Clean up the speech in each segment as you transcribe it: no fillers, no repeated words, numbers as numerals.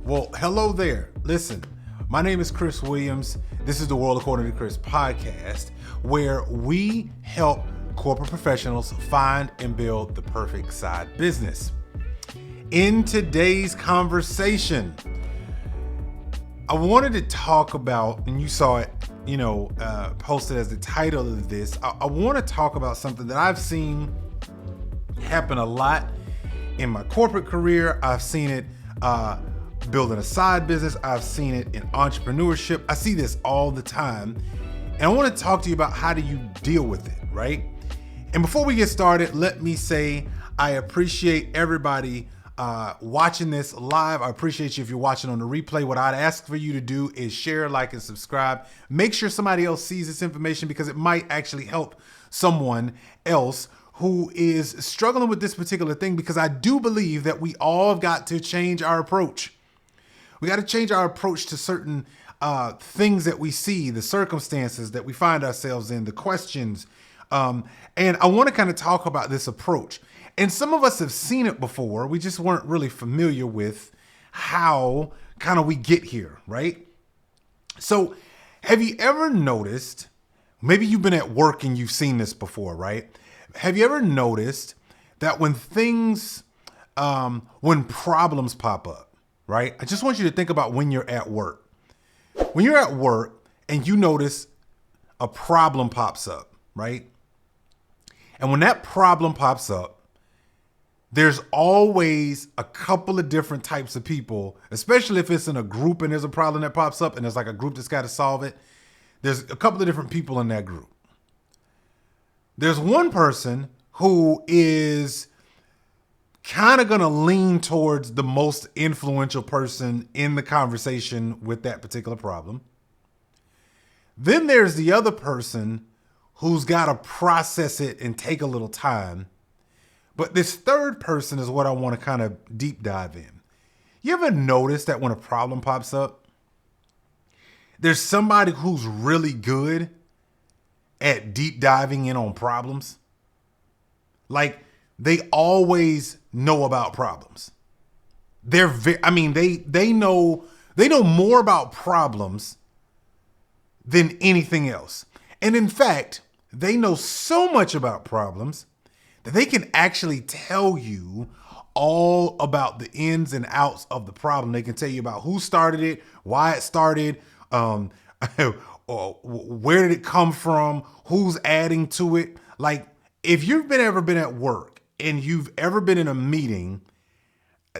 Well, hello there. Listen, my name is Chris Williams. This is the World According to Chris podcast, where we help corporate professionals find and build the perfect side business. In today's conversation, I wanted to talk about, and you saw it, posted as the title of this. I want to talk about something that I've seen happen a lot in my corporate career. I've seen it building a side business. I've seen it in entrepreneurship. I see this all the time. And I want to talk to you about how do you deal with it, right? And before we get started, let me say I appreciate everybody watching this live. I appreciate you if you're watching on the replay. What I'd ask for you to do is share, like, and subscribe. Make sure somebody else sees this information because it might actually help someone else who is struggling with this particular thing, because I do believe that we all have got to change our approach. We got to change our approach to certain things that we see, the circumstances that we find ourselves in, the questions. And I want to kind of talk about this approach. And some of us have seen it before. We just weren't really familiar with how kind of we get here, right? So have you ever noticed, maybe you've been at work and you've seen this before, right? Have you ever noticed that when problems pop up, right? I just want you to think about when you're at work. When you're at work and you notice a problem pops up, right? And when that problem pops up, there's always a couple of different types of people, especially if it's in a group and there's a problem that pops up and there's like a group that's got to solve it. There's a couple of different people in that group. There's one person who is kind of going to lean towards the most influential person in the conversation with that particular problem. Then there's the other person who's got to process it and take a little time. But this third person is what I want to kind of deep dive in. You ever notice that when a problem pops up, there's somebody who's really good at deep diving in on problems? Like, they always know about problems. They know more about problems than anything else. And in fact, they know so much about problems that they can actually tell you all about the ins and outs of the problem. They can tell you about who started it, why it started, where did it come from, who's adding to it. Like, if you've ever been at work and you've ever been in a meeting,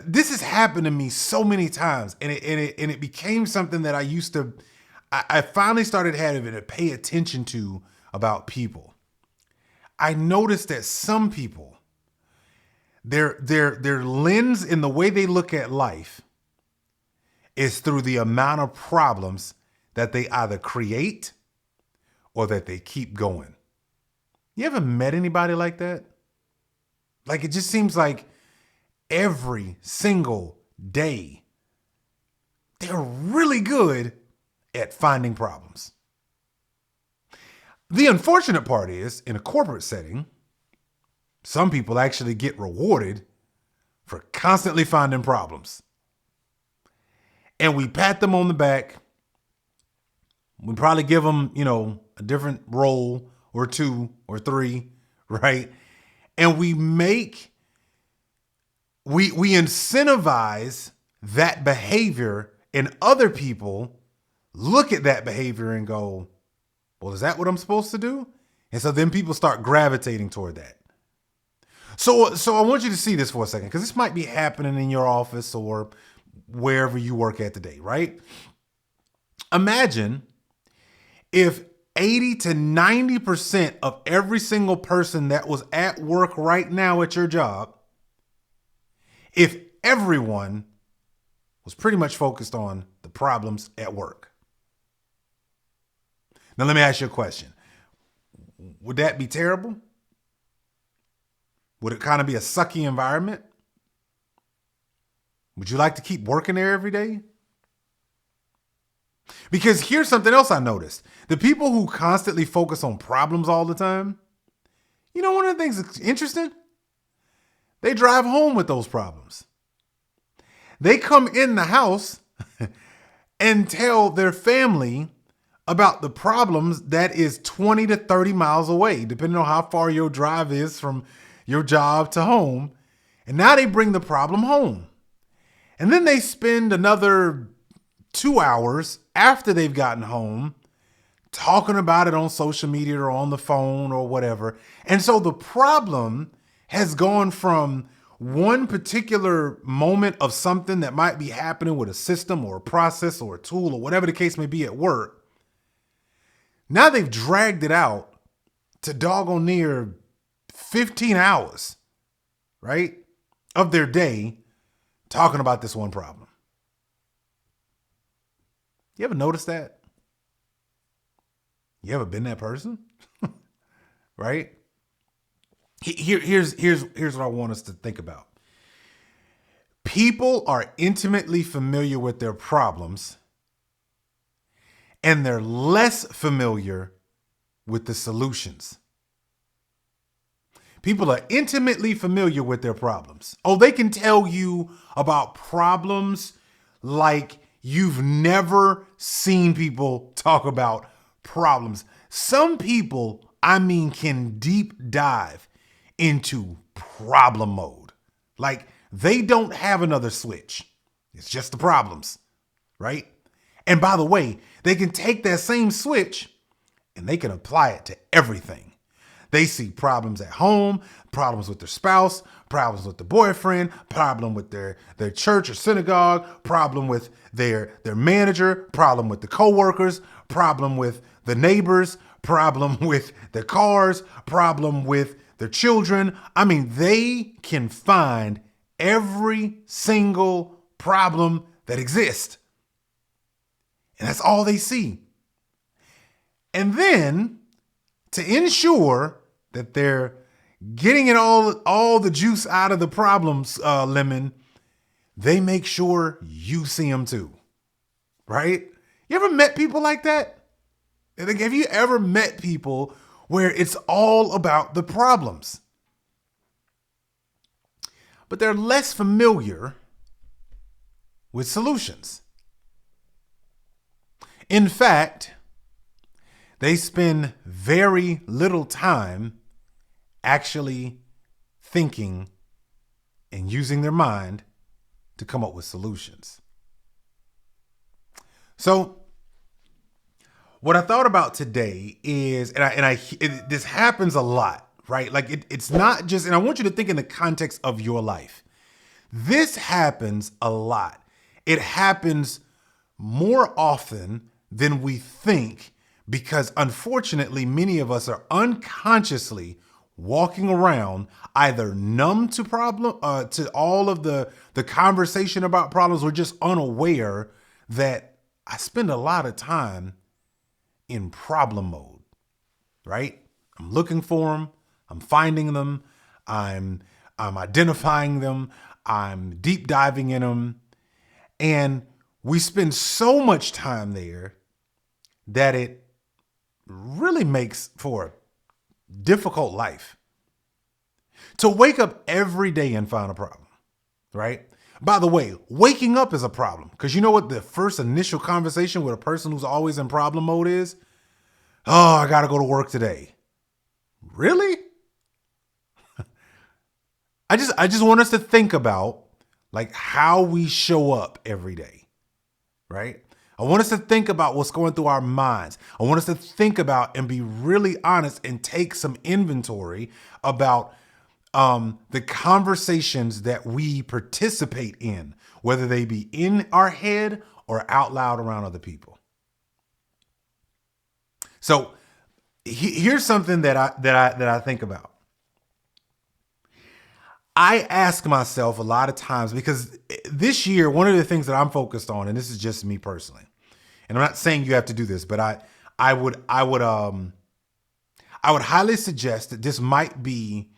this has happened to me so many times, and it became something that I finally started having to pay attention to about people. I noticed that some people, their lens in the way they look at life is through the amount of problems that they either create or that they keep going. You ever met anybody like that? Like, it just seems like every single day, they're really good at finding problems. The unfortunate part is, in a corporate setting, some people actually get rewarded for constantly finding problems. And we pat them on the back. We probably give them, a different role or two or three, right? And we incentivize that behavior, and other people look at that behavior and go, well, is that what I'm supposed to do? And so then people start gravitating toward that. So I want you to see this for a second, because this might be happening in your office or wherever you work at today, right? Imagine if 80 to 90% of every single person that was at work right now at your job, if everyone was pretty much focused on the problems at work. Now, let me ask you a question. Would that be terrible? Would it kind of be a sucky environment? Would you like to keep working there every day? Because here's something else I noticed. The people who constantly focus on problems all the time, one of the things that's interesting, they drive home with those problems. They come in the house and tell their family about the problems that is 20 to 30 miles away, depending on how far your drive is from your job to home. And now they bring the problem home. And then they spend another 2 hours after they've gotten home talking about it on social media or on the phone or whatever. And so the problem has gone from one particular moment of something that might be happening with a system or a process or a tool or whatever the case may be at work. Now they've dragged it out to doggone near 15 hours, right, of their day talking about this one problem. You ever notice that? You ever been that person? Right? Here's what I want us to think about. People are intimately familiar with their problems, and they're less familiar with the solutions. People are intimately familiar with their problems. Oh, they can tell you about problems like you've never seen people talk about problems. Some people, can deep dive into problem mode. Like they don't have another switch. It's just the problems, right? And by the way, they can take that same switch and they can apply it to everything. They see problems at home, problems with their spouse, problems with the boyfriend, problem with their church or synagogue, problem with their manager, problem with the coworkers, problem with the neighbors, problem with the cars, problem with their children. They can find every single problem that exists. And that's all they see. And then to ensure that they're getting it all the juice out of the problems lemon, they make sure you see them too. Right? You ever met people like that? Have you ever met people where it's all about the problems? But they're less familiar with solutions. In fact, they spend very little time actually thinking and using their mind to come up with solutions. So what I thought about today is, this happens a lot, right? Like it's not just, and I want you to think in the context of your life. This happens a lot. It happens more often than we think because unfortunately, many of us are unconsciously walking around either numb to to all of the conversation about problems. We're just unaware that I spend a lot of time in problem mode, right? I'm looking for them. I'm finding them. I'm identifying them. I'm deep diving in them. And we spend so much time there that it really makes for a difficult life. To wake up every day and find a problem, right? By the way, waking up is a problem because you know what the first initial conversation with a person who's always in problem mode is? Oh, I got to go to work today. Really? I just want us to think about like how we show up every day, right? I want us to think about what's going through our minds. I want us to think about and be really honest and take some inventory about the conversations that we participate in, whether they be in our head or out loud around other people. So here's something that I think about. I ask myself a lot of times because this year, one of the things that I'm focused on, and this is just me personally, and I'm not saying you have to do this, but I would highly suggest that this might be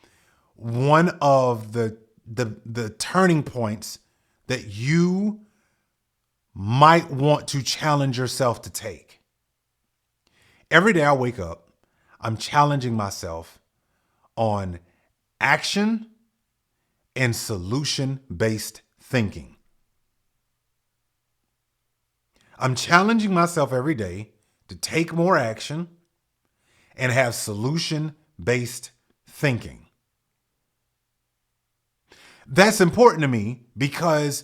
one of the turning points that you might want to challenge yourself to take. Every day I wake up, I'm challenging myself on action and solution-based thinking. I'm challenging myself every day to take more action and have solution-based thinking. That's important to me because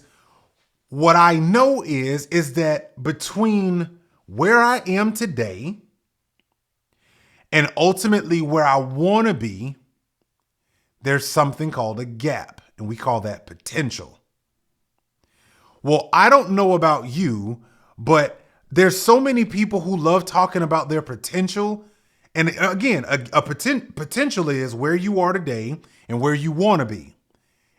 what I know is that between where I am today and ultimately where I want to be, there's something called a gap, and we call that potential. Well, I don't know about you, but there's so many people who love talking about their potential. And again, a potential is where you are today and where you want to be.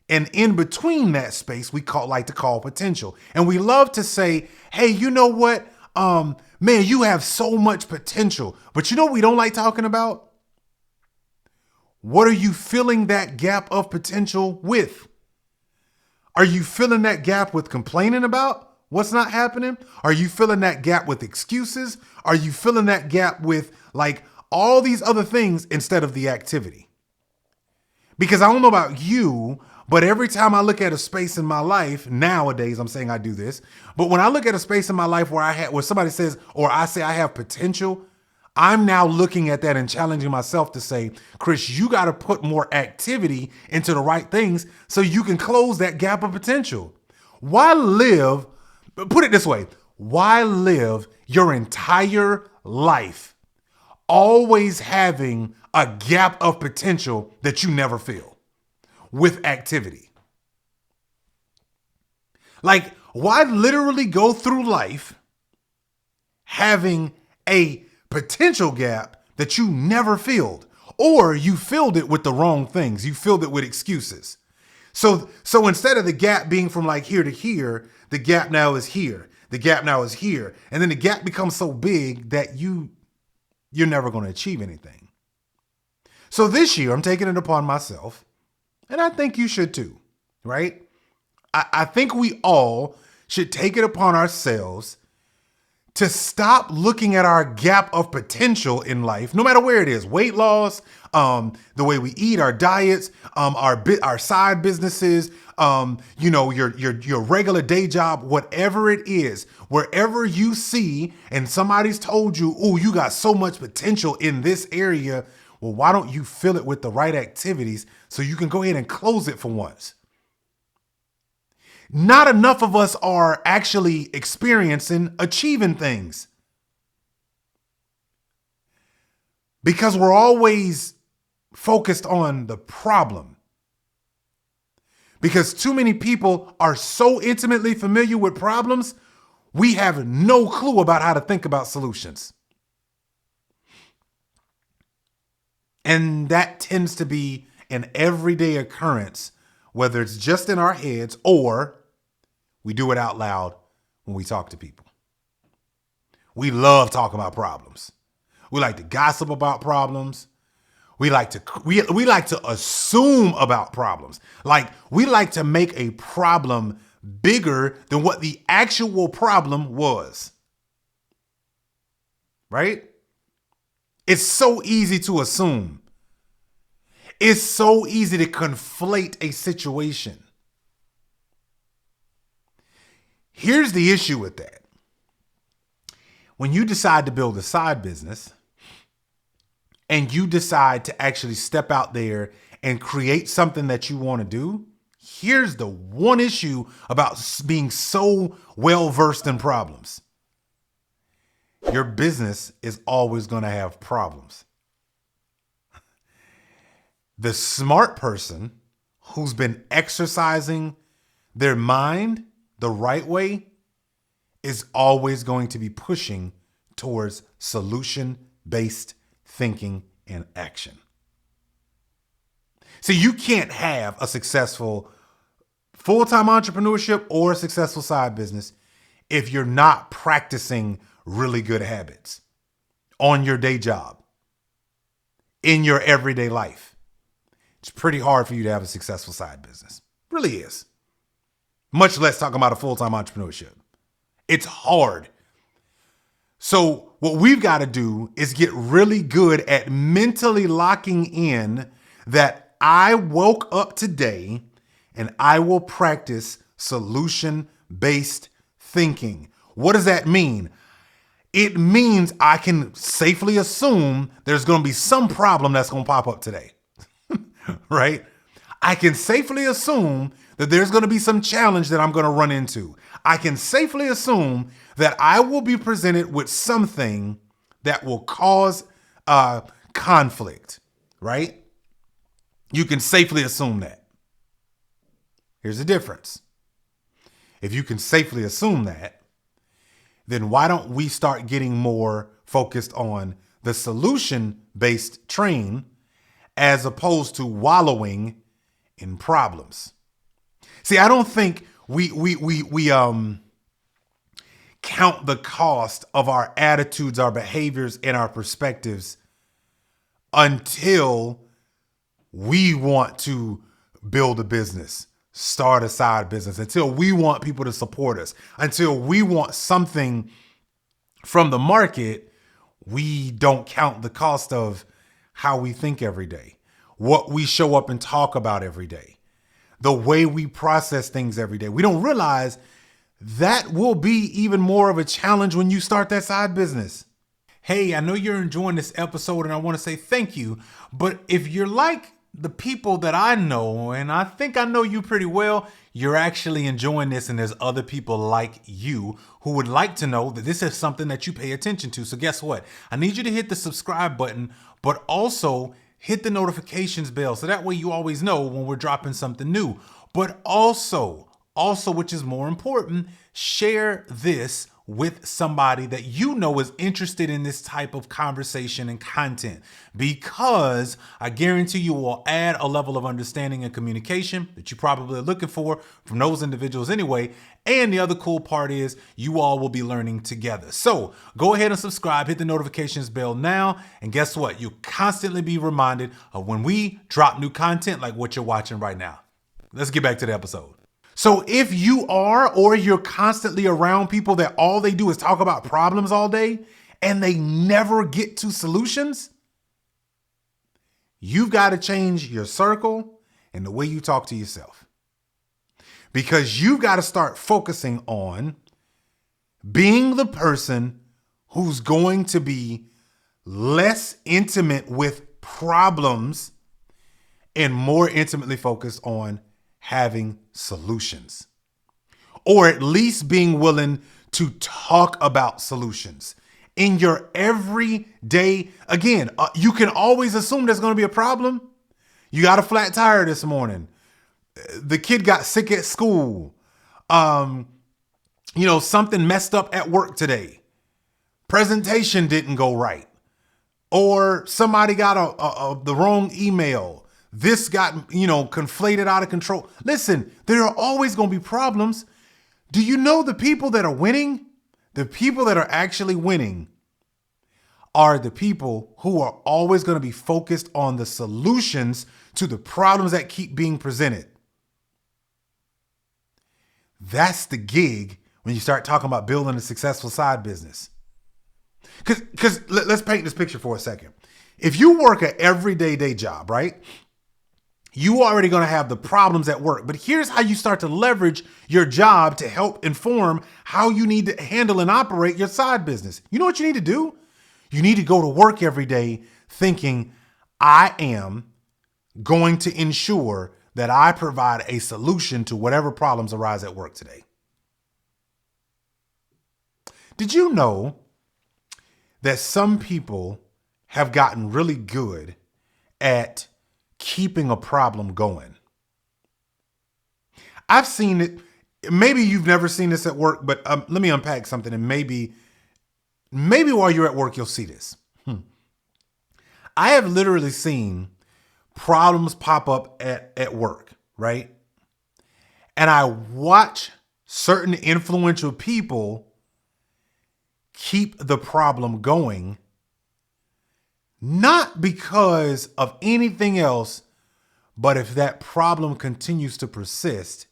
And in between that space, we like to call potential. And we love to say, hey, you know what? Man, you have so much potential. But you know what we don't like talking about? What are you filling that gap of potential with? Are you filling that gap with complaining about what's not happening? Are you filling that gap with excuses? Are you filling that gap with like all these other things instead of the activity? Because I don't know about you, but every time I look at a space in my life, nowadays, I'm saying I do this, but when I look at a space in my life where somebody says, or I say I have potential, I'm now looking at that and challenging myself to say, Chris, you got to put more activity into the right things so you can close that gap of potential. Put it this way, why live your entire life always having a gap of potential that you never fill with activity? Like, why literally go through life having a potential gap that you never filled, or you filled it with the wrong things? You filled it with excuses. So instead of the gap being from like here to here, the gap now is here. The gap now is here. And then the gap becomes so big that you're never going to achieve anything. So this year, I'm taking it upon myself, and I think you should too, right? I think we all should take it upon ourselves to stop looking at our gap of potential in life, no matter where it is, weight loss, the way we eat, our diets, our side businesses, your regular day job, whatever it is, wherever you see and somebody's told you, oh, you got so much potential in this area. Well, why don't you fill it with the right activities so you can go ahead and close it for once? Not enough of us are actually experiencing achieving things because we're always focused on the problem. Because too many people are so intimately familiar with problems, we have no clue about how to think about solutions. And that tends to be an everyday occurrence, whether it's just in our heads or we do it out loud when we talk to people. We love talking about problems. We like to gossip about problems. We like to assume about problems. Like, we like to make a problem bigger than what the actual problem was. Right? It's so easy to assume. It's so easy to conflate a situation. Here's the issue with that. When you decide to build a side business and you decide to actually step out there and create something that you want to do, here's the one issue about being so well-versed in problems. Your business is always going to have problems. The smart person who's been exercising their mind the right way is always going to be pushing towards solution-based thinking and action. See, you can't have a successful full-time entrepreneurship or a successful side business if you're not practicing really good habits on your day job, in your everyday life. It's pretty hard for you to have a successful side business. It really is. Much less talking about a full-time entrepreneurship. It's hard. So what we've got to do is get really good at mentally locking in that I woke up today and I will practice solution-based thinking. What does that mean? It means I can safely assume there's going to be some problem that's going to pop up today, right? I can safely assume that there's going to be some challenge that I'm going to run into. I can safely assume that I will be presented with something that will cause conflict, right? You can safely assume that. Here's the difference. If you can safely assume that, then why don't we start getting more focused on the solution-based train as opposed to wallowing in problems? See, I don't think we count the cost of our attitudes, our behaviors, and our perspectives until we want to build a business, start a side business, until we want people to support us, until we want something from the market. We don't count the cost of how we think every day, what we show up and talk about every day, the way we process things every day. We don't realize that will be even more of a challenge when you start that side business. Hey, I know you're enjoying this episode and I want to say thank you, but if you're like the people that I know, and I think I know you pretty well, you're actually enjoying this and there's other people like you who would like to know that this is something that you pay attention to. So guess what? I need you to hit the subscribe button, but also hit the notifications bell so that way you always know when we're dropping something new. But also, which is more important, share this with somebody that you know is interested in this type of conversation and content, because I guarantee you will add a level of understanding and communication that you probably are looking for from those individuals anyway. And the other cool part is you all will be learning together. So go ahead and subscribe, hit the notifications bell now. And guess what? You'll constantly be reminded of when we drop new content like what you're watching right now. Let's get back to the episode. So if you are, or you're constantly around people that all they do is talk about problems all day and they never get to solutions, you've got to change your circle and the way you talk to yourself. Because you've got to start focusing on being the person who's going to be less intimate with problems and more intimately focused on having solutions, or at least being willing to talk about solutions in your everyday. Again, you can always assume there's going to be a problem. You got a flat tire this morning. The kid got sick at school. Something messed up at work today. Presentation didn't go right. Or somebody got the wrong email. This got, conflated out of control. Listen, there are always going to be problems. Do you know the people that are winning? The people that are actually winning are the people who are always going to be focused on the solutions to the problems that keep being presented. That's the gig when you start talking about building a successful side business. Because let's paint this picture for a second. If you work an everyday day job, right? You already going to have the problems at work. But here's how you start to leverage your job to help inform how you need to handle and operate your side business. You know what you need to do? You need to go to work every day thinking, I am going to ensure that I provide a solution to whatever problems arise at work today. Did you know that some people have gotten really good at keeping a problem going? I've seen it. Maybe you've never seen this at work, but let me unpack something, and maybe while you're at work, you'll see this. I have literally seen problems pop up at work, right? And I watch certain influential people keep the problem going, not because of anything else, but if that problem continues to persist,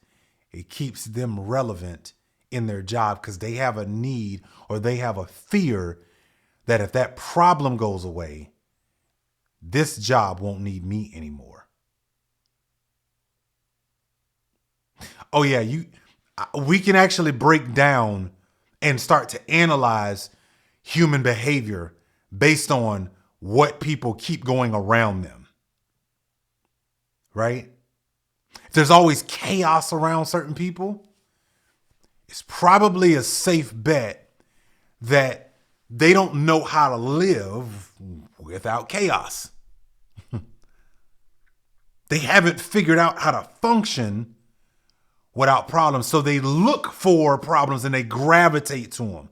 it keeps them relevant in their job because they have a need or they have a fear that if that problem goes away, this job won't need me anymore. Oh yeah, we can actually break down and start to analyze human behavior based on what people keep going around them, right? If there's always chaos around certain people, it's probably a safe bet that they don't know how to live without chaos. They haven't figured out how to function without problems. So they look for problems and they gravitate to them.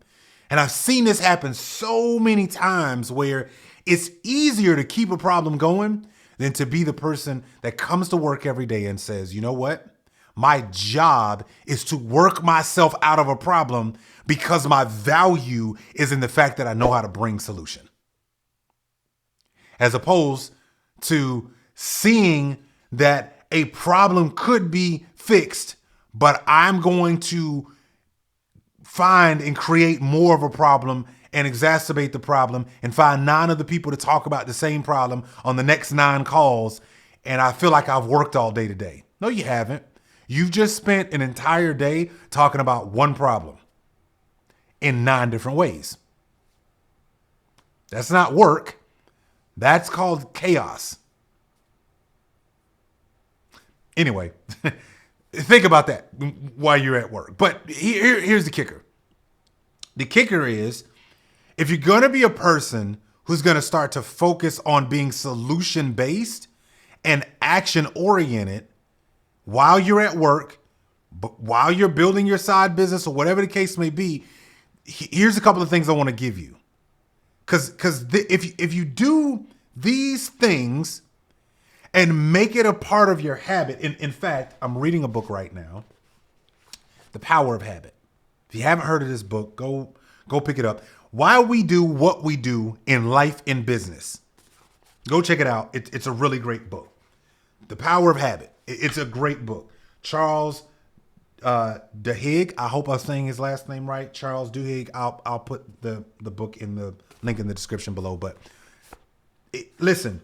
And I've seen this happen so many times where it's easier to keep a problem going than to be the person that comes to work every day and says, you know what? My job is to work myself out of a problem because my value is in the fact that I know how to bring solution. As opposed to seeing that a problem could be fixed, but I'm going to find and create more of a problem and exacerbate the problem and find 9 other people to talk about the same problem on the next 9 calls. And I feel like I've worked all day today. No, you haven't. You've just spent an entire day talking about one problem in 9 different ways. That's not work. That's called chaos. Anyway, think about that while you're at work. But here's the kicker. The kicker is, if you're going to be a person who's going to start to focus on being solution-based and action-oriented while you're at work, but while you're building your side business or whatever the case may be, here's a couple of things I want to give you. Because if you do these things and make it a part of your habit, in fact, I'm reading a book right now, The Power of Habit. If you haven't heard of this book, go pick it up. Why We Do What We Do in Life and Business. Go check it out. It's a really great book. The Power of Habit. It's a great book. Charles Duhigg. I hope I'm saying his last name right. Charles Duhigg. I'll put the book in the link in the description below. But listen,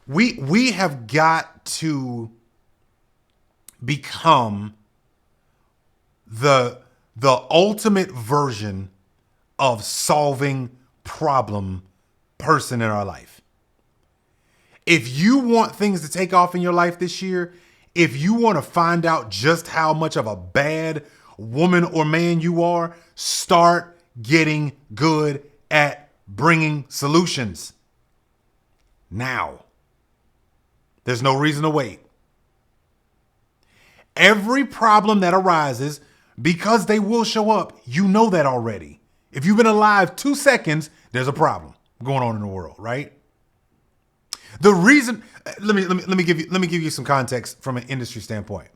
we have got to become the ultimate version of solving problem person in our life. If you want things to take off in your life this year, if you want to find out just how much of a bad woman or man you are, start getting good at bringing solutions now. There's no reason to wait. Every problem that arises, because they will show up, you know that already. If you've been alive 2 seconds, there's a problem going on in the world, right? The reason, let me give you some context from an industry standpoint.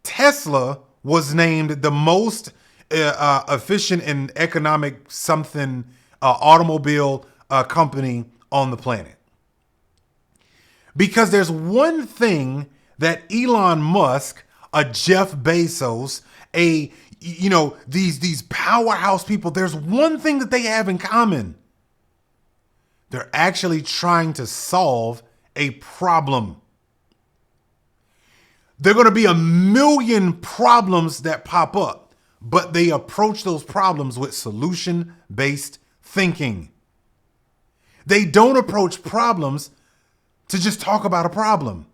Tesla was named the most efficient and economic something automobile company on the planet. Because there's one thing that Elon Musk, a Jeff Bezos, these powerhouse people, there's one thing that they have in common. They're actually trying to solve a problem. There are going to be a million problems that pop up, but they approach those problems with solution-based thinking. They don't approach problems to just talk about a problem.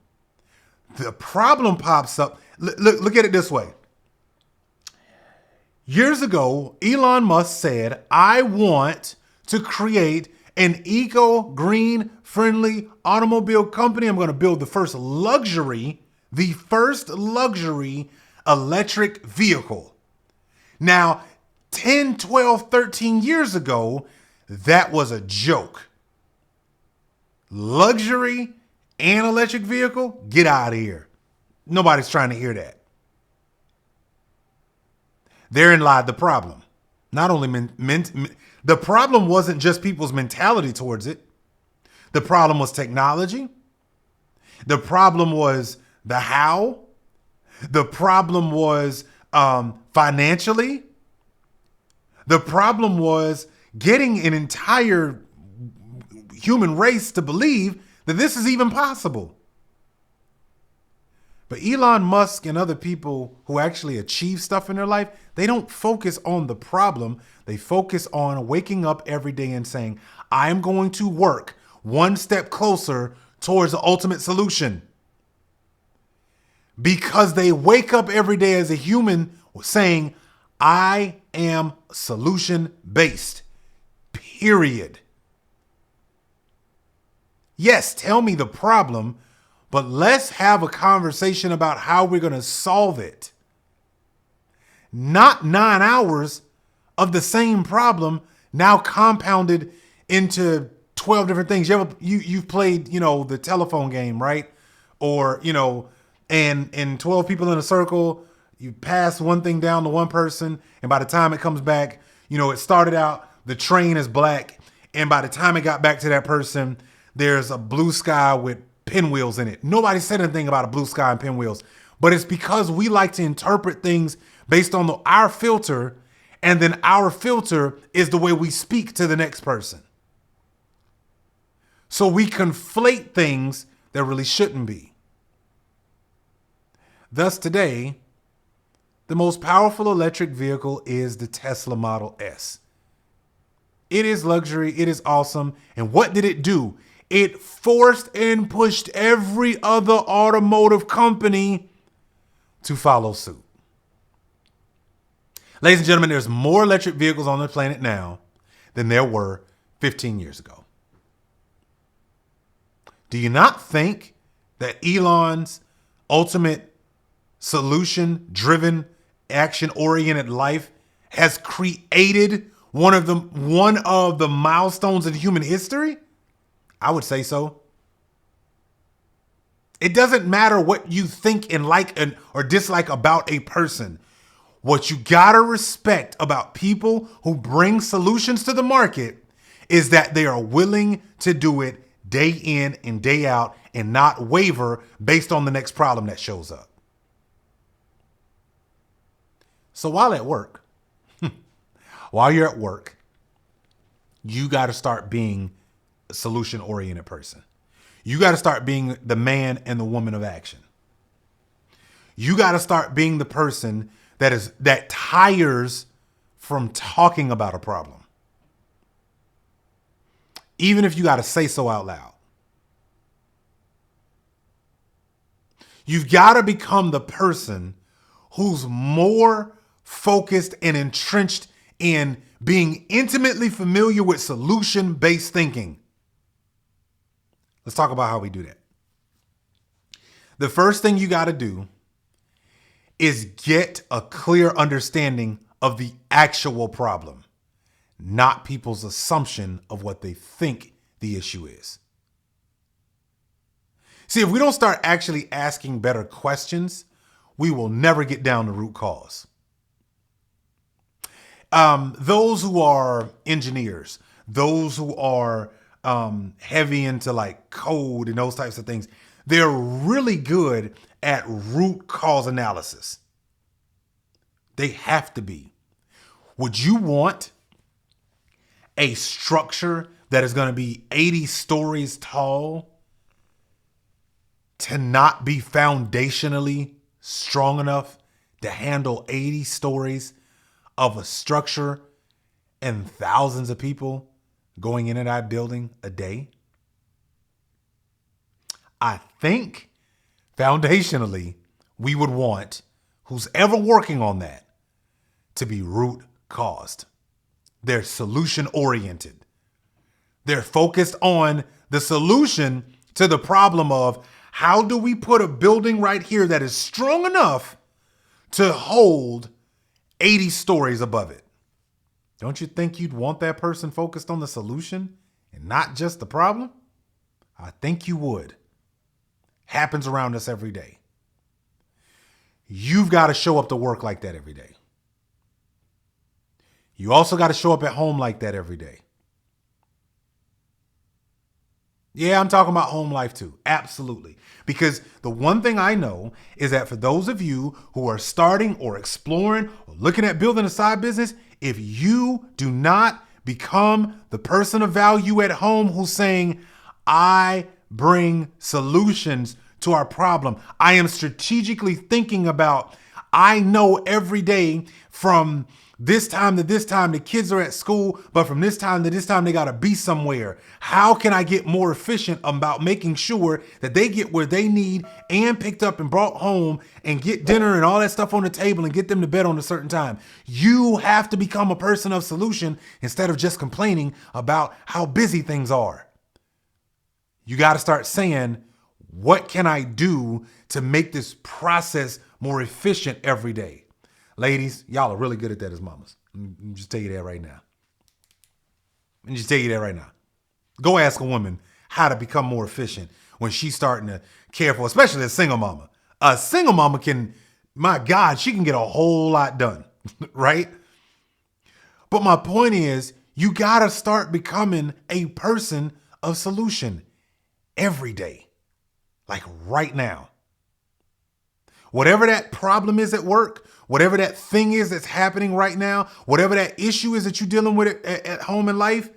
The problem pops up. Look at it this way. Years ago, Elon Musk said, I want to create an eco-green friendly automobile company. I'm going to build the first luxury electric vehicle. Now, 10, 12, 13 years ago, that was a joke. Luxury and electric vehicle? Get out of here. Nobody's trying to hear that. Therein lied the problem. Not only the problem wasn't just people's mentality towards it. The problem was technology. The problem was the how. The problem was financially. The problem was getting an entire human race to believe that this is even possible. But Elon Musk and other people who actually achieve stuff in their life, they don't focus on the problem. They focus on waking up every day and saying, I am going to work one step closer towards the ultimate solution. Because they wake up every day as a human saying, I am solution based. Period. Yes, tell me the problem, but let's have a conversation about how we're going to solve it. Not 9 hours of the same problem now compounded into 12 different things. You've played, the telephone game, right? Or, and 12 people in a circle, you pass one thing down to one person, and by the time it comes back, it started out, the train is black, and by the time it got back to that person, there's a blue sky with pinwheels in it. Nobody said anything about a blue sky and pinwheels, but it's because we like to interpret things based on our filter, and then our filter is the way we speak to the next person. So we conflate things that really shouldn't be. Thus today, the most powerful electric vehicle is the Tesla Model S. It is luxury. It is awesome. And what did it do? It forced and pushed every other automotive company to follow suit. Ladies and gentlemen, there's more electric vehicles on the planet now than there were 15 years ago. Do you not think that Elon's ultimate solution-driven, action-oriented life has created one of the milestones in human history? I would say so. It doesn't matter what you think and like or dislike about a person. What you gotta respect about people who bring solutions to the market is that they are willing to do it day in and day out and not waver based on the next problem that shows up. So while you're at work, you got to start being a solution-oriented person. You got to start being the man and the woman of action. You got to start being the person that tires from talking about a problem. Even if you got to say so out loud. You've got to become the person who's more focused and entrenched in being intimately familiar with solution-based thinking. Let's talk about how we do that. The first thing you got to do is get a clear understanding of the actual problem, not people's assumption of what they think the issue is. See, if we don't start actually asking better questions, we will never get down to root cause. Those who are engineers, those who are heavy into like code and those types of things, they're really good at root cause analysis. They have to be. Would you want a structure that is going to be 80 stories tall to not be foundationally strong enough to handle 80 stories of a structure and thousands of people going in and out building a day? I think foundationally, we would want who's ever working on that to be root caused. They're solution oriented. They're focused on the solution to the problem of how do we put a building right here that is strong enough to hold 80 stories above it? Don't you think you'd want that person focused on the solution and not just the problem? I think you would. Happens around us every day. You've got to show up to work like that every day. You also got to show up at home like that every day. Yeah, I'm talking about home life too. Absolutely. Because the one thing I know is that for those of you who are starting or exploring or looking at building a side business, if you do not become the person of value at home who's saying, I bring solutions to our problem. I am strategically thinking about, I know every day from this time to this time, the kids are at school, but from this time to this time, they got to be somewhere. How can I get more efficient about making sure that they get where they need and picked up and brought home and get dinner and all that stuff on the table and get them to bed on a certain time? You have to become a person of solution instead of just complaining about how busy things are. You got to start saying, what can I do to make this process more efficient every day? Ladies, y'all are really good at that as mamas. Let me just tell you that right now. Go ask a woman how to become more efficient when she's starting to care for, especially a single mama. A single mama can, my God, she can get a whole lot done, right? But my point is, you got to start becoming a person of solution every day, like right now. Whatever that problem is at work, whatever that thing is that's happening right now, whatever that issue is that you're dealing with at home in life,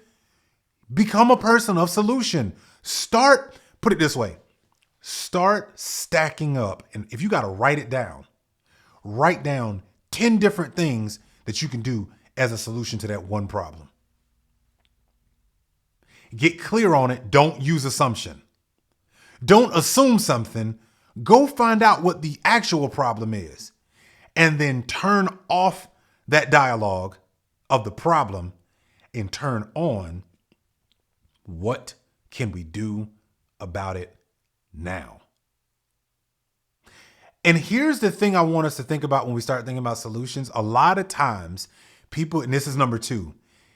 become a person of solution. Put it this way, start stacking up. And if you got to write down 10 different things that you can do as a solution to that one problem. Get clear on it. Don't use assumption. Don't assume something. Go find out what the actual problem is and then turn off that dialogue of the problem and turn on what can we do about it now. And here's the thing I want us to think about when we start thinking about solutions. A lot of times people, and this is number 2,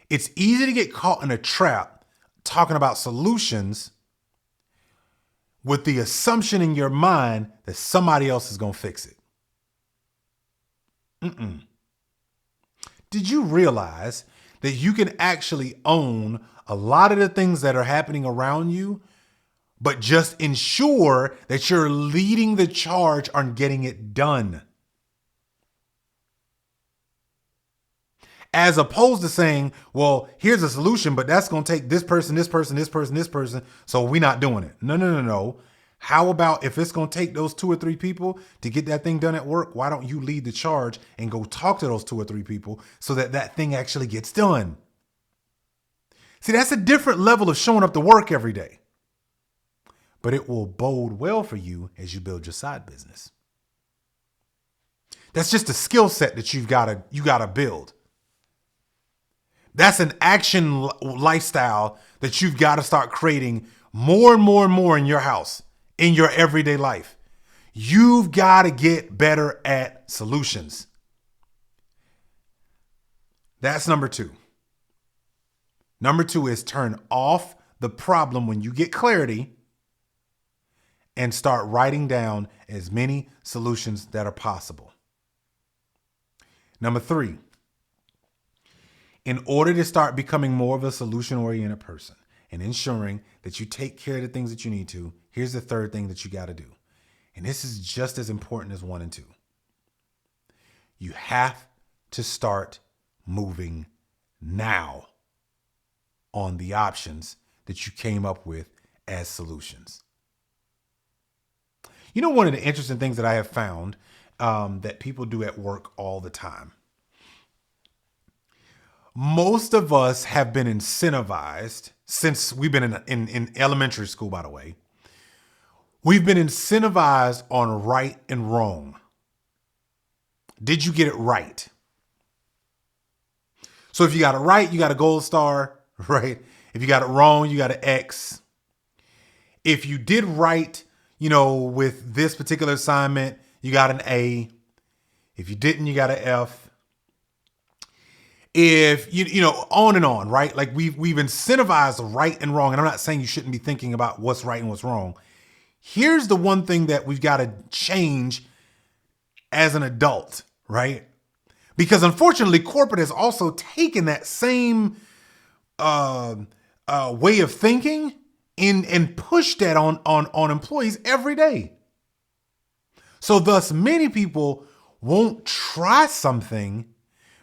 it's easy to get caught in a trap talking about solutions with the assumption in your mind that somebody else is going to fix it. Did you realize that you can actually own a lot of the things that are happening around you, but just ensure that you're leading the charge on getting it done? As opposed to saying, well, here's a solution, but that's going to take this person, this person, this person, this person, so we're not doing it. No. How about if it's going to take those 2 or 3 people to get that thing done at work, why don't you lead the charge and go talk to those 2 or 3 people so that that thing actually gets done? See, that's a different level of showing up to work every day. But it will bode well for you as you build your side business. That's just a skill set that you got to build. That's an action lifestyle that you've got to start creating more and more and more in your house, in your everyday life. You've got to get better at solutions. That's number 2. Number 2 is turn off the problem when you get clarity and start writing down as many solutions that are possible. Number 3. In order to start becoming more of a solution-oriented person and ensuring that you take care of the things that you need to, here's the 3rd thing that you got to do. And this is just as important as 1 and 2. You have to start moving now on the options that you came up with as solutions. You know, one of the interesting things that I have found that people do at work all the time. Most of us have been incentivized since we've been in elementary school, by the way. We've been incentivized on right and wrong. Did you get it right? So if you got it right, you got a gold star, right? If you got it wrong, you got an X. If you did right, with this particular assignment, you got an A. If you didn't, you got an F. If on and on, right? Like we've incentivized right and wrong. And I'm not saying you shouldn't be thinking about what's right and what's wrong. Here's the one thing that we've got to change as an adult, right? Because unfortunately, corporate has also taken that same way of thinking and pushed that on employees every day. So thus, many people won't try something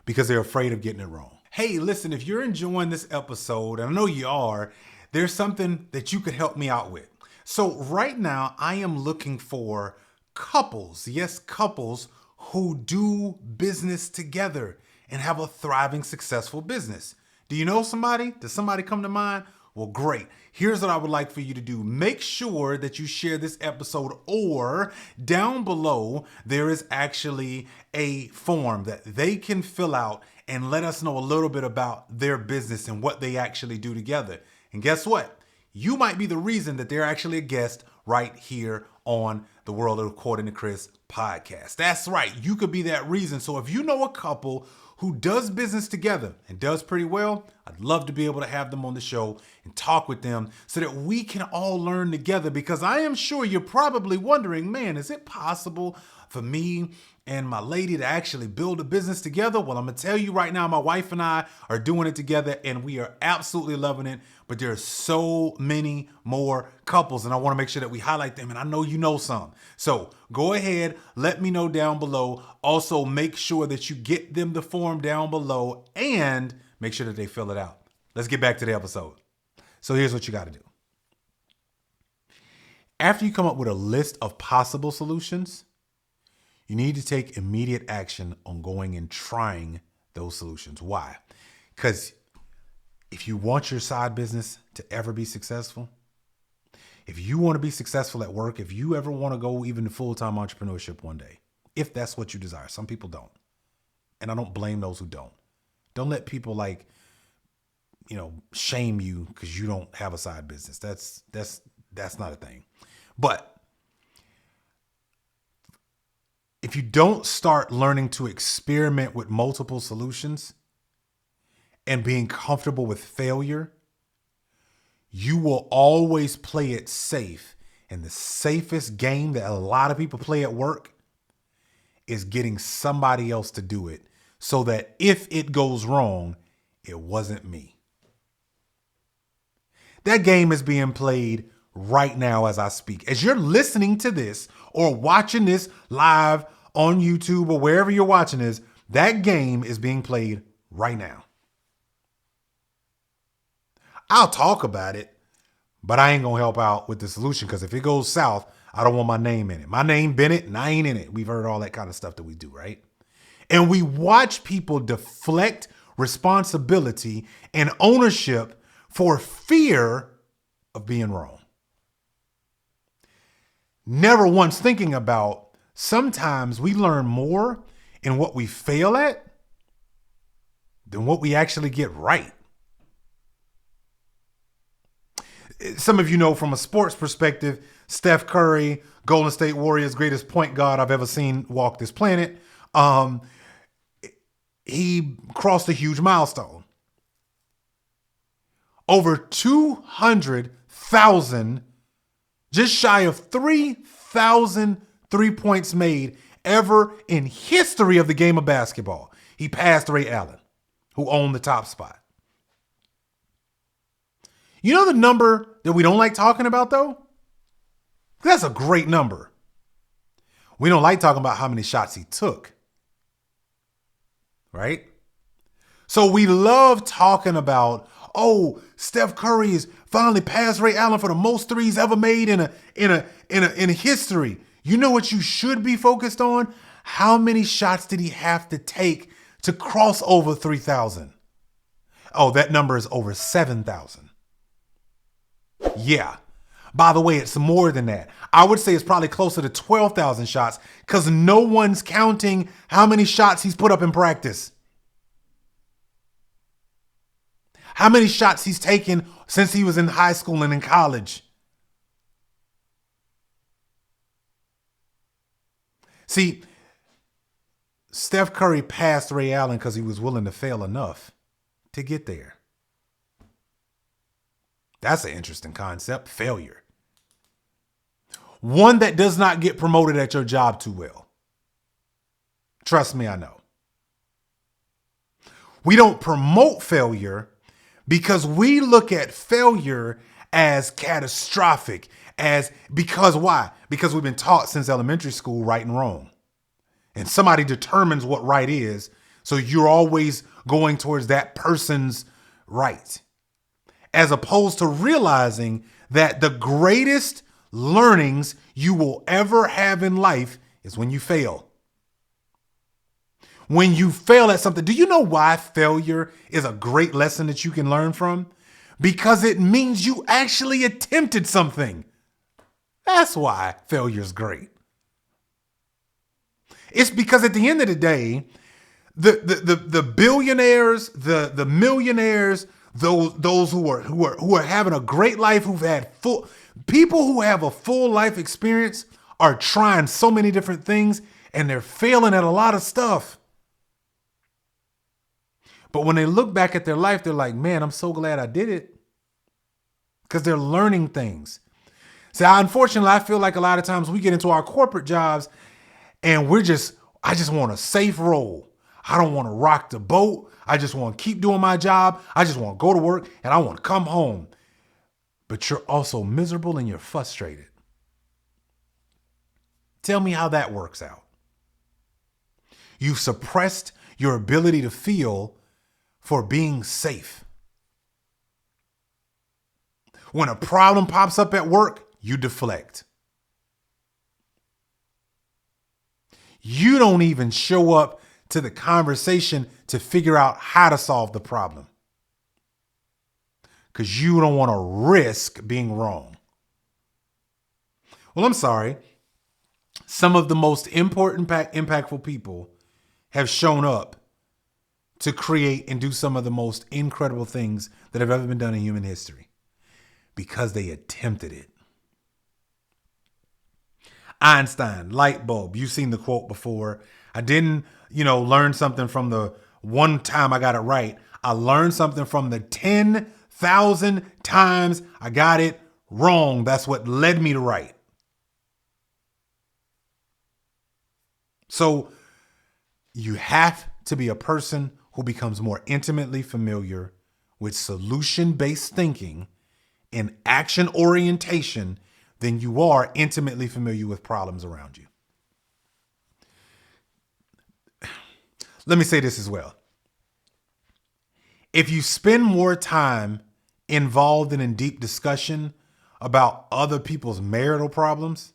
because they're afraid of getting it wrong. Hey, listen, if you're enjoying this episode, and I know you are, there's something that you could help me out with. So right now I am looking for couples, yes, couples who do business together and have a thriving, successful business. Do you know somebody? Does somebody come to mind? Well, great. Here's what I would like for you to do. Make sure that you share this episode, or down below, there is actually a form that they can fill out and let us know a little bit about their business and what they actually do together. And guess what? You might be the reason that they're actually a guest right here on the World According to Chris podcast. That's right. You could be that reason. So if you know a couple who does business together and does pretty well, I'd love to be able to have them on the show and talk with them so that we can all learn together, because I am sure you're probably wondering, man, is it possible for me and my lady to actually build a business together? Well, I'm going to tell you right now, my wife and I are doing it together and we are absolutely loving it. But there are so many more couples and I want to make sure that we highlight them. And I know you know some. So go ahead, let me know down below. Also, make sure that you get them the form down below and make sure that they fill it out. Let's get back to the episode. So here's what you got to do. After you come up with a list of possible solutions, you need to take immediate action on going and trying those solutions. Why? Because if you want your side business to ever be successful, if you want to be successful at work, if you ever want to go even to full-time entrepreneurship one day, if that's what you desire, some people don't. And I don't blame those who don't. Don't let people shame you because you don't have a side business. That's not a thing. But if you don't start learning to experiment with multiple solutions and being comfortable with failure, you will always play it safe. And the safest game that a lot of people play at work is getting somebody else to do it so that if it goes wrong, it wasn't me. That game is being played right now as I speak. As you're listening to this or watching this live on YouTube or wherever you're watching this, that game is being played right now. I'll talk about it, but I ain't going to help out with the solution, because if it goes south, I don't want my name in it. My name Bennett and I ain't in it. We've heard all that kind of stuff that we do, right? And we watch people deflect responsibility and ownership for fear of being wrong. Never once thinking about sometimes we learn more in what we fail at than what we actually get right. Some of you know from a sports perspective, Steph Curry, Golden State Warriors, greatest point guard I've ever seen walk this planet. He crossed a huge milestone. Over 200,000, just shy of 3,000 3-points made ever in history of the game of basketball. He passed Ray Allen, who owned the top spot. You know the number that we don't like talking about, though? That's a great number. We don't like talking about how many shots he took, right? So we love talking about, oh, Steph Curry is finally passed Ray Allen for the most threes ever made in history. You know what you should be focused on? How many shots did he have to take to cross over 3,000? Oh, that number is over 7,000. Yeah. By the way, it's more than that. I would say it's probably closer to 12,000 shots, because no one's counting how many shots he's put up in practice. How many shots he's taken since he was in high school and in college. See, Steph Curry passed Ray Allen because he was willing to fail enough to get there. That's an interesting concept, failure. One that does not get promoted at your job too well. Trust me, I know. We don't promote failure because we look at failure as catastrophic, because why? Because we've been taught since elementary school right and wrong. And somebody determines what right is, so you're always going towards that person's right. As opposed to realizing that the greatest learnings you will ever have in life is when you fail. When you fail at something. Do you know why failure is a great lesson that you can learn from? Because it means you actually attempted something. That's why failure is great. It's because at the end of the day, the billionaires, the millionaires, those who are having a great life, who've had people who have a full life experience are trying so many different things and they're failing at a lot of stuff. But when they look back at their life, they're like, man, I'm so glad I did it. Because they're learning things. So unfortunately, I feel like a lot of times we get into our corporate jobs and I just want a safe role. I don't want to rock the boat. I just want to keep doing my job. I just want to go to work and I want to come home. But you're also miserable and you're frustrated. Tell me how that works out. You've suppressed your ability to feel for being safe. When a problem pops up at work, you deflect. You don't even show up to the conversation to figure out how to solve the problem. Because you don't want to risk being wrong. Well, I'm sorry. Some of the most important, impactful people have shown up to create and do some of the most incredible things that have ever been done in human history because they attempted it. Einstein, light bulb. You've seen the quote before. I didn't, learn something from the one time I got it right. I learned something from the 10,000 times I got it wrong. That's what led me to right. So you have to be a person who becomes more intimately familiar with solution-based thinking and action orientation than you are intimately familiar with problems around you. Let me say this as well. If you spend more time involved and in deep discussion about other people's marital problems,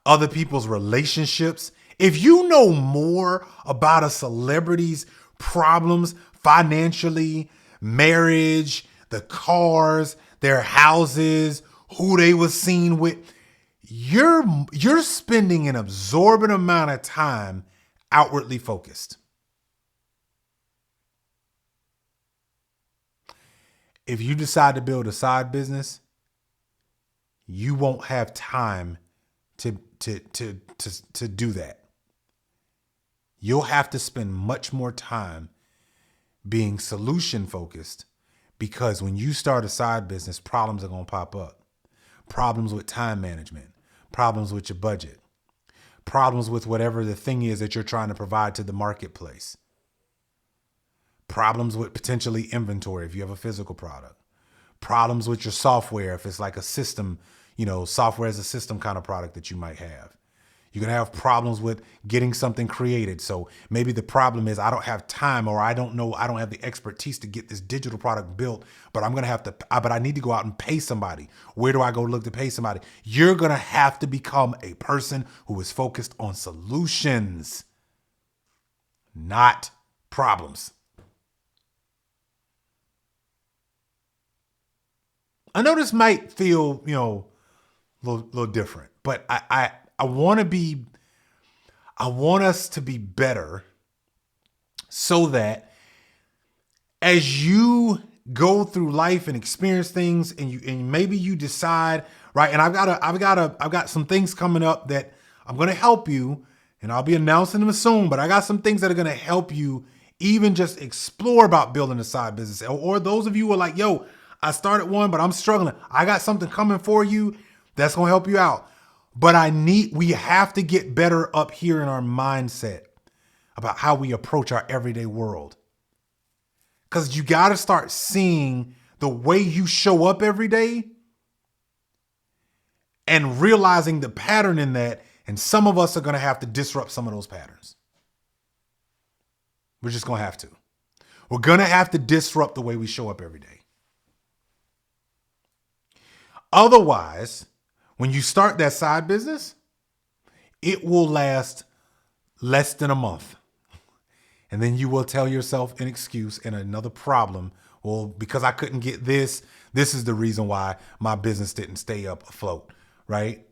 other people's relationships, if you know more about a celebrity's problems financially, marriage, the cars, their houses, who they was seen with, you're spending an absorbent amount of time outwardly focused. If you decide to build a side business, you won't have time to do that. You'll have to spend much more time being solution focused, because when you start a side business, problems are going to pop up. Problems with time management, problems with your budget, problems with whatever the thing is that you're trying to provide to the marketplace. Problems with potentially inventory if you have a physical product. Problems with your software if it's like a system, software as a system kind of product that you might have. You're going to have problems with getting something created. So maybe the problem is I don't have time, or I don't have the expertise to get this digital product built, but I need to go out and pay somebody. Where do I go look to pay somebody? You're going to have to become a person who is focused on solutions, not problems. I know this might feel, a little different, but I want us to be better so that as you go through life and experience things and maybe you decide, right? And I've got some things coming up that I'm going to help you, and I'll be announcing them soon, but I got some things that are going to help you even just explore about building a side business. Or those of you who are like, yo, I started one, but I'm struggling. I got something coming for you that's going to help you out. But we have to get better up here in our mindset about how we approach our everyday world. Because you got to start seeing the way you show up every day and realizing the pattern in that. And some of us are going to have to disrupt some of those patterns. We're just going to have to. We're going to have to disrupt the way we show up every day. Otherwise, when you start that side business, it will last less than a month. And then you will tell yourself an excuse and another problem. Well, because I couldn't get this is the reason why my business didn't stay up afloat, right?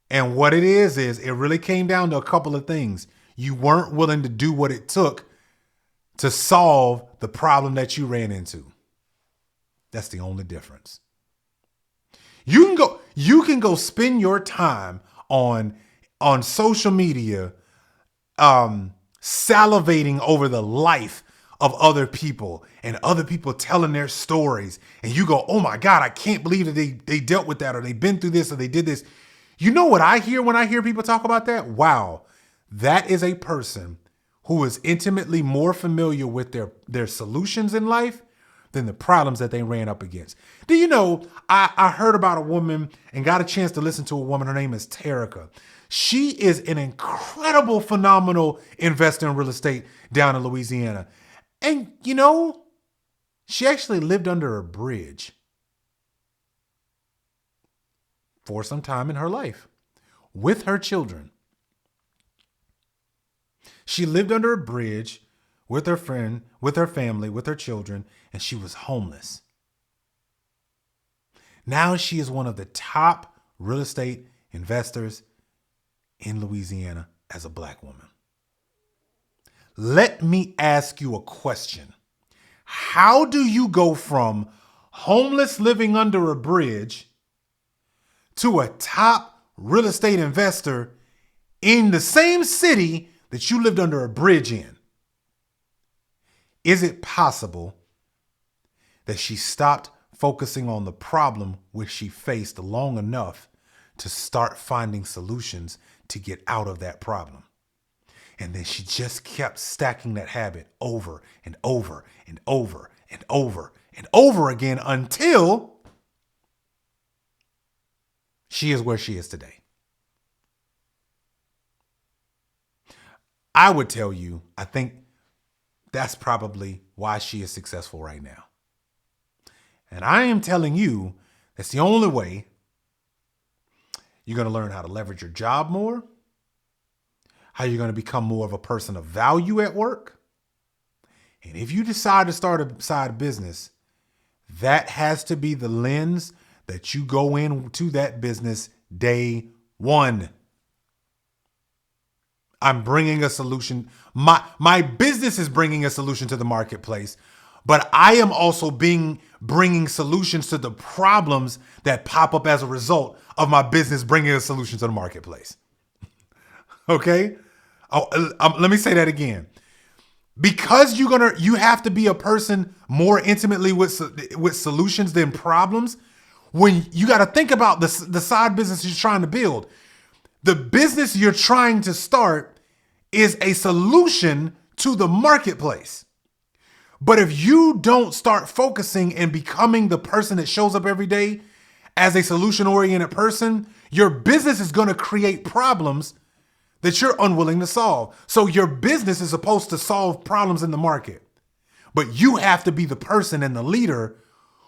And what it is it really came down to a couple of things. You weren't willing to do what it took to solve the problem that you ran into. That's the only difference. You can go spend your time on social media, salivating over the life of other people and other people telling their stories. And you go, oh my God, I can't believe that they dealt with that, or they've been through this, or they did this. You know what I hear when I hear people talk about that? Wow, that is a person who is intimately more familiar with their solutions in life than the problems that they ran up against. Do you know, I heard about a woman and got a chance to listen to a woman. Her name is Terica. She is an incredible, phenomenal investor in real estate down in Louisiana. And, you know, she actually lived under a bridge for some time in her life with her children. She lived under a bridge with her friend, with her family, with her children, and she was homeless. Now she is one of the top real estate investors in Louisiana as a Black woman. Let me ask you a question. How do you go from homeless living under a bridge to a top real estate investor in the same city that you lived under a bridge in? Is it possible that she stopped focusing on the problem which she faced long enough to start finding solutions to get out of that problem? And then she just kept stacking that habit over and over and over and over and over again until she is where she is today. I would tell you, I think that's probably why she is successful right now. And I am telling you, that's the only way you're going to learn how to leverage your job more, how you're going to become more of a person of value at work. And if you decide to start a side business, that has to be the lens that you go into that business day one. I'm bringing a solution. My business is bringing a solution to the marketplace, but I am also bringing solutions to the problems that pop up as a result of my business bringing a solution to the marketplace. Okay? Let me say that again. Because you have to be a person more intimately with solutions than problems. When you got to think about the side business you're trying to build, the business you're trying to start is a solution to the marketplace. But if you don't start focusing and becoming the person that shows up every day as a solution-oriented person, your business is going to create problems that you're unwilling to solve. So your business is supposed to solve problems in the market, but you have to be the person and the leader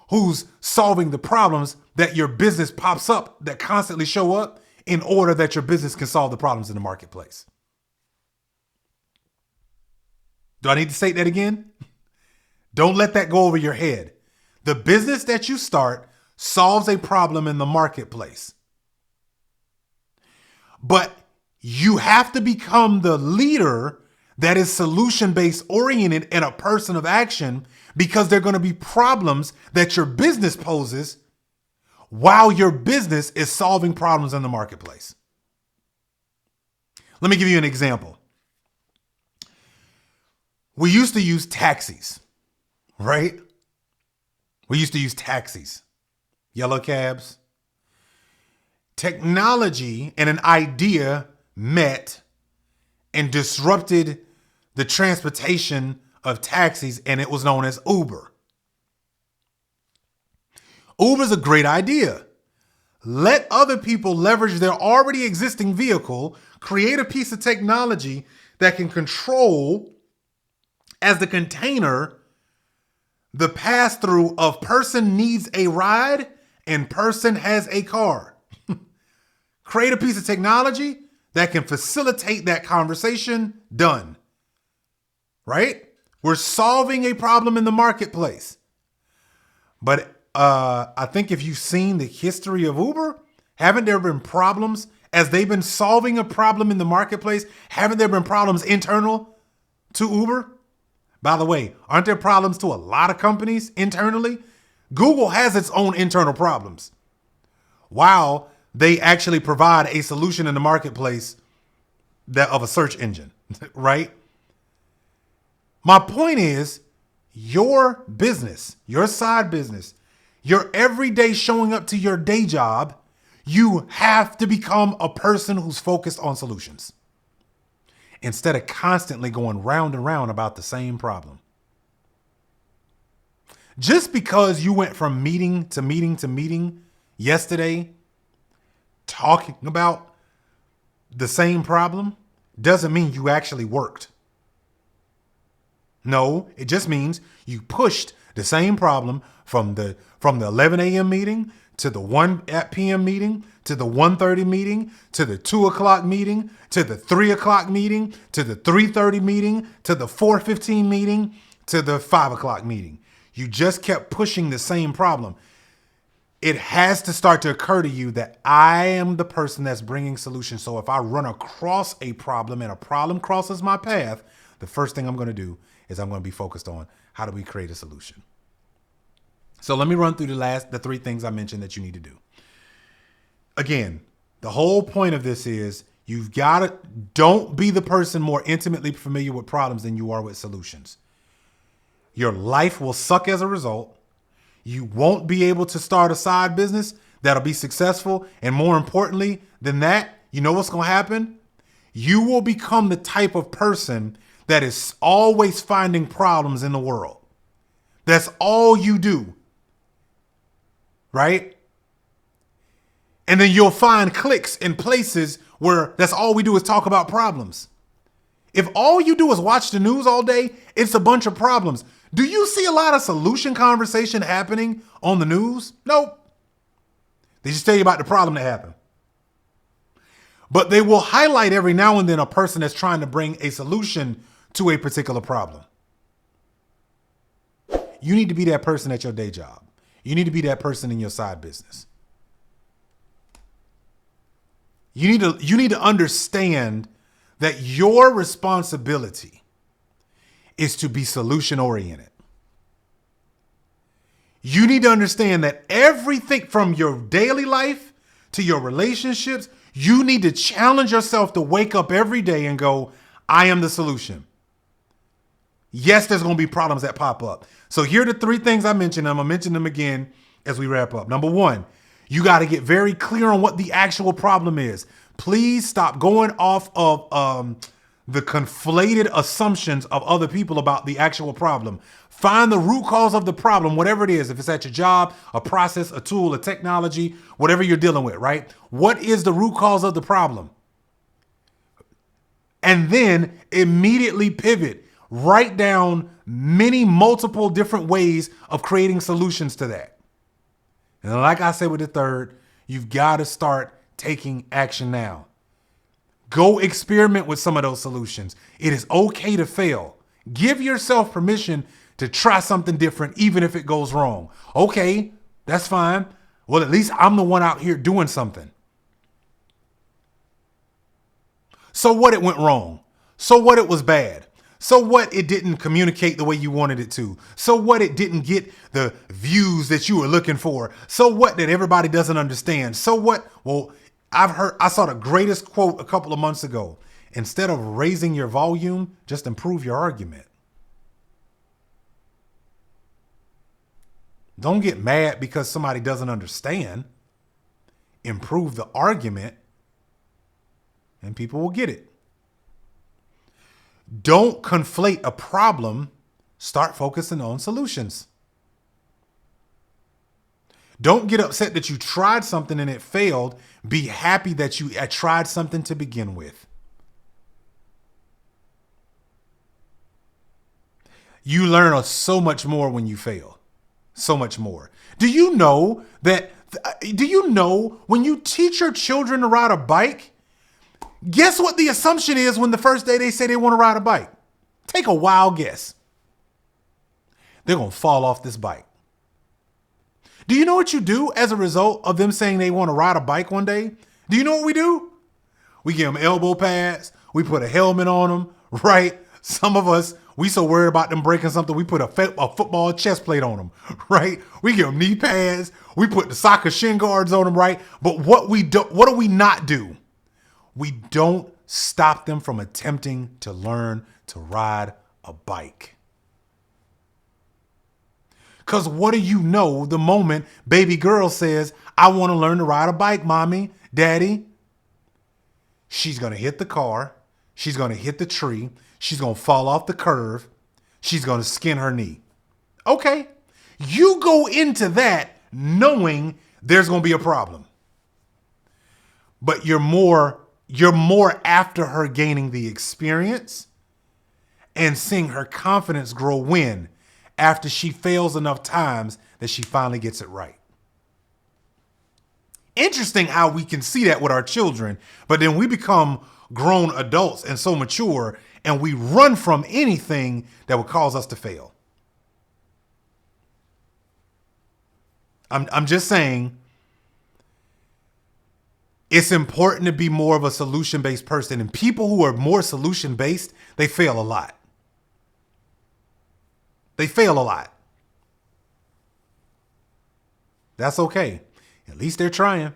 who's solving the problems that your business pops up, that constantly show up, in order that your business can solve the problems in the marketplace. Do I need to say that again? Don't let that go over your head. The business that you start solves a problem in the marketplace. But you have to become the leader that is solution-based oriented and a person of action, because there are going to be problems that your business poses while your business is solving problems in the marketplace. Let me give you an example. We used to use taxis, right? We used to use taxis, yellow cabs. Technology and an idea met and disrupted the transportation of taxis, and it was known as Uber. Uber's a great idea. Let other people leverage their already existing vehicle, create a piece of technology that can control as the container the pass-through of person needs a ride and person has a car. Create a piece of technology that can facilitate that conversation. Done. Right? We're solving a problem in the marketplace. But I think if you've seen the history of Uber, haven't there been problems as they've been solving a problem in the marketplace? Haven't there been problems internal to Uber? By the way, aren't there problems to a lot of companies internally? Google has its own internal problems, while they actually provide a solution in the marketplace that of a search engine, right? My point is, your business, your side business, your everyday showing up to your day job, you have to become a person who's focused on solutions instead of constantly going round and round about the same problem. Just because you went from meeting to meeting to meeting yesterday talking about the same problem doesn't mean you actually worked. No, it just means you pushed the same problem from the 11 a.m. meeting to the 1 p.m. meeting, to the 1:30 meeting, to the 2 o'clock meeting, to the 3 o'clock meeting, to the 3:30 meeting, to the 4:15 meeting, to the 5 o'clock meeting. You just kept pushing the same problem. It has to start to occur to you that I am the person that's bringing solutions. So if I run across a problem and a problem crosses my path, the first thing I'm going to do is I'm going to be focused on how do we create a solution. So let me run through the three things I mentioned that you need to do. Again, the whole point of this is you've got to, don't be the person more intimately familiar with problems than you are with solutions. Your life will suck as a result. You won't be able to start a side business that'll be successful. And more importantly than that, you know what's going to happen? You will become the type of person that is always finding problems in the world. That's all you do. Right? And then you'll find cliques in places where that's all we do is talk about problems. If all you do is watch the news all day, it's a bunch of problems. Do you see a lot of solution conversation happening on the news? Nope. They just tell you about the problem that happened. But they will highlight every now and then a person that's trying to bring a solution to a particular problem. You need to be that person at your day job. You need to be that person in your side business. You need to understand that your responsibility is to be solution oriented. You need to understand that everything from your daily life to your relationships, you need to challenge yourself to wake up every day and go, I am the solution. Yes, there's going to be problems that pop up. So here are the three things I mentioned. I'm going to mention them again as we wrap up. Number one, you got to get very clear on what the actual problem is. Please stop going off of the conflated assumptions of other people about the actual problem. Find the root cause of the problem, whatever it is. If it's at your job, a process, a tool, a technology, whatever you're dealing with, right? What is the root cause of the problem? And then immediately pivot. Write down multiple different ways of creating solutions to that. And like I said with the third, you've got to start taking action now. Go experiment with some of those solutions. It is okay to fail. Give yourself permission to try something different, even if it goes wrong. Okay, that's fine. Well, at least I'm the one out here doing something. So what, it went wrong? So what, it was bad? So what, it didn't communicate the way you wanted it to? So what, it didn't get the views that you were looking for? So what, that everybody doesn't understand? So what? Well, I saw the greatest quote a couple of months ago. Instead of raising your volume, just improve your argument. Don't get mad because somebody doesn't understand. Improve the argument and people will get it. Don't conflate a problem. Start focusing on solutions. Don't get upset that you tried something and it failed. Be happy that you tried something to begin with. You learn so much more when you fail. So much more. Do you know that Do you know when you teach your children to ride a bike, guess what the assumption is when the first day they say they want to ride a bike? Take a wild guess. They're going to fall off this bike. Do you know what you do as a result of them saying they want to ride a bike one day? Do you know what we do? We give them elbow pads. We put a helmet on them, right? Some of us, we so worried about them breaking something, we put a football chest plate on them, right? We give them knee pads. We put the soccer shin guards on them, right? But what do we not do? We don't stop them from attempting to learn to ride a bike. Because what do you know the moment baby girl says, I want to learn to ride a bike, mommy, daddy? She's going to hit the car. She's going to hit the tree. She's going to fall off the curve. She's going to skin her knee. Okay. You go into that knowing there's going to be a problem. But you're more after her gaining the experience and seeing her confidence grow when after she fails enough times that she finally gets it right. Interesting how we can see that with our children, but then we become grown adults and so mature and we run from anything that would cause us to fail. I'm just saying it's important to be more of a solution-based person, and people who are more solution-based, they fail a lot. They fail a lot. That's okay. At least they're trying.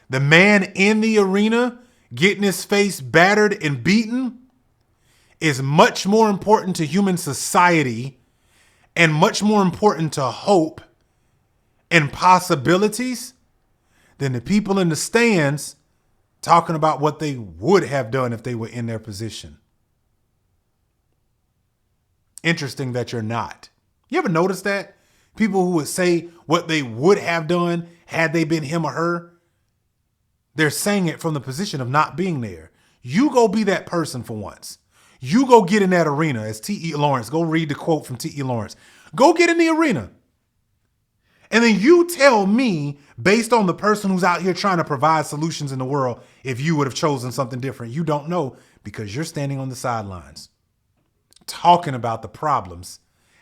The man in the arena getting his face battered and beaten is much more important to human society and much more important to hope and possibilities than the people in the stands talking about what they would have done if they were in their position. Interesting that you're not. You ever notice that? People who would say what they would have done had they been him or her, they're saying it from the position of not being there. You go be that person for once. You go get in that arena, as T.E. Lawrence. Go read the quote from T.E. Lawrence. Go get in the arena. And then you tell me, based on the person who's out here trying to provide solutions in the world, if you would have chosen something different. You don't know because you're standing on the sidelines, talking about the problems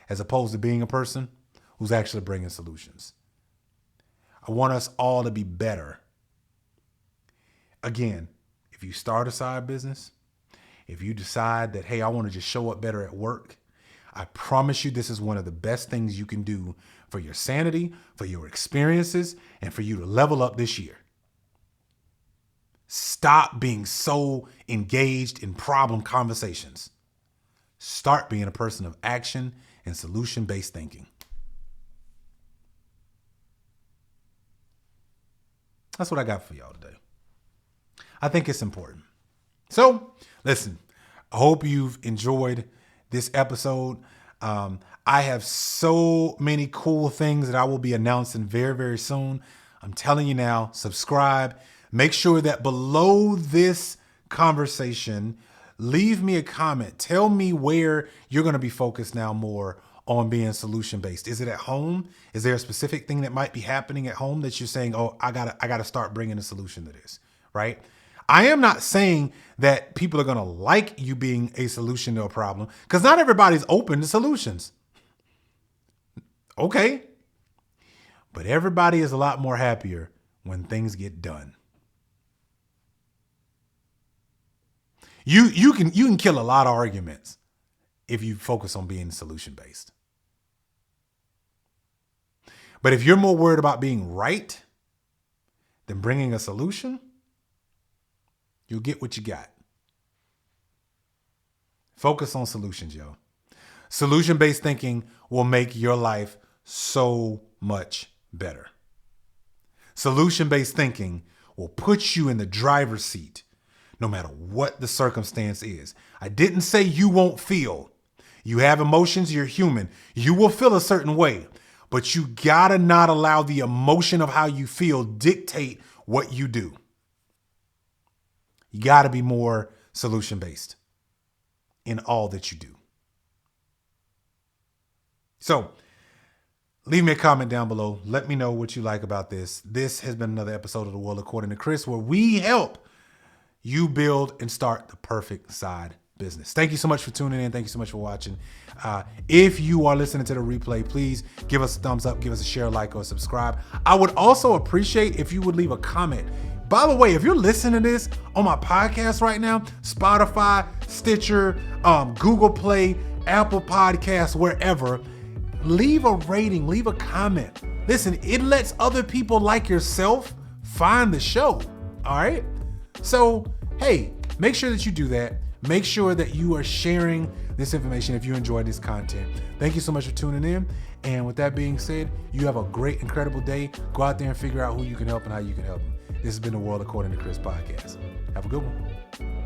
as opposed to being a person who's actually bringing solutions. I want us all to be better. Again, if you start a side business, if you decide that, hey, I want to just show up better at work, I promise you this is one of the best things you can do for your sanity, for your experiences, and for you to level up this year. Stop being so engaged in problem conversations. Start being a person of action and solution-based thinking. That's what I got for y'all today. I think it's important. So, listen, I hope you've enjoyed this episode. I have so many cool things that I will be announcing very, very soon. I'm telling you now, subscribe. Make sure that below this conversation, leave me a comment. Tell me where you're going to be focused now more on being solution-based. Is it at home? Is there a specific thing that might be happening at home that you're saying, oh, I gotta start bringing a solution to this, right? I am not saying that people are going to like you being a solution to a problem, because not everybody's open to solutions. Okay. But everybody is a lot more happier when things get done. You can kill a lot of arguments if you focus on being solution-based. But if you're more worried about being right than bringing a solution, you'll get what you got. Focus on solutions, yo. Solution-based thinking will make your life so much better. Solution-based thinking will put you in the driver's seat no matter what the circumstance is. I didn't say you won't feel. You have emotions, you're human. You will feel a certain way, but you gotta not allow the emotion of how you feel dictate what you do. You gotta be more solution-based in all that you do. So, Leave me a comment down below. Let me know what you like about this. This has been another episode of The World According to Chris, where we help you build and start the perfect side business. Thank you so much for tuning in. Thank you so much for watching. If you are listening to the replay, please give us a thumbs up, give us a share, like, or subscribe. I would also appreciate if you would leave a comment. By the way, if you're listening to this on my podcast right now, Spotify, Stitcher, Google Play, Apple Podcasts, wherever, leave a rating, leave a comment. Listen, it lets other people like yourself find the show. All right? So, hey, make sure that you do that. Make sure that you are sharing this information if you enjoy this content. Thank you so much for tuning in. And with that being said, you have a great, incredible day. Go out there and figure out who you can help and how you can help them. This has been the World According to Chris podcast. Have a good one.